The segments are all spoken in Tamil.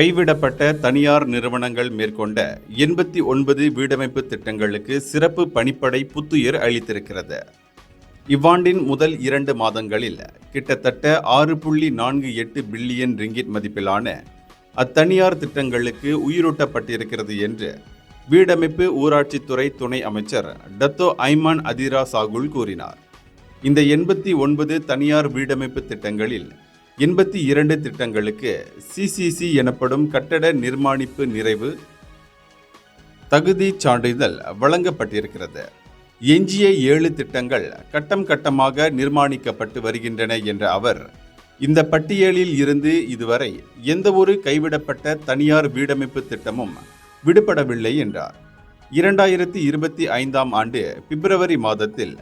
கைவிடப்பட்ட தனியார் நிறுவனங்கள் மேற்கொண்ட 89 வீடமைப்பு திட்டங்களுக்கு சிறப்பு பணிப்படை புத்துயிர் அளித்திருக்கிறது. இவ்வாண்டின் முதல் 2 மாதங்களில் கிட்டத்தட்ட 6.48 பில்லியன் ரிங்கிட் மதிப்பிலான அத்தனியார் திட்டங்களுக்கு உயிரூட்டப்பட்டிருக்கிறது என்று வீடமைப்பு ஊராட்சித்துறை துணை அமைச்சர் டத்தோ ஐமான் அதிரா சாகுல் கூறினார். இந்த 89 தனியார் வீடமைப்பு திட்டங்களில் 82 திட்டங்களுக்கு சிசிசி எனப்படும் கட்டட நிர்மாணிப்பு நிறைவு தகுதி சான்றிதழ் வழங்கப்பட்டிருக்கிறது. எஞ்சிய 7 திட்டங்கள் கட்டம் கட்டமாக நிர்மாணிக்கப்பட்டு வருகின்றன என்ற அவர், இந்த பட்டியலில் இருந்து இதுவரை எந்தவொரு கைவிடப்பட்ட தனியார் வீடமைப்பு திட்டமும் விடுபடவில்லை என்றார். 2025ஆம் ஆண்டு பிப்ரவரி மாதத்தில்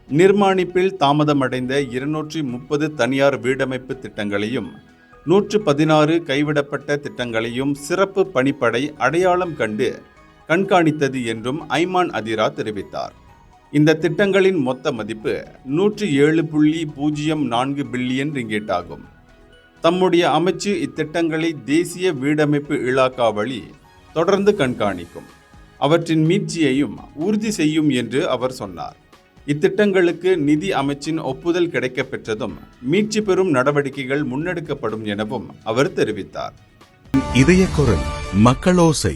நிர்மாணிப்பில் தாமதமடைந்த 230 தனியார் வீடமைப்பு திட்டங்களையும் 116 கைவிடப்பட்ட திட்டங்களையும் சிறப்பு பணிப்படை அடையாளம் கண்டு கண்காணித்தது என்றும் ஐமான் அதிரா தெரிவித்தார். இந்த திட்டங்களின் மொத்த மதிப்பு 107.04 பில்லியன் ரிங்கிட் ஆகும். தம்முடைய அமைச்சு இத்திட்டங்களை தேசிய வீடமைப்பு இலாகா வழி தொடர்ந்து கண்காணிக்கும், அவற்றின் மீட்சியையும் உறுதி செய்யும் என்று அவர் சொன்னார். இத்திட்டங்களுக்கு நிதி அமைச்சின் ஒப்புதல் கிடைக்கப் பெற்றதும் மீட்சி பெறும் நடவடிக்கைகள் முன்னெடுக்கப்படும் எனவும் அவர் தெரிவித்தார். இதய குரல் மக்களோசை.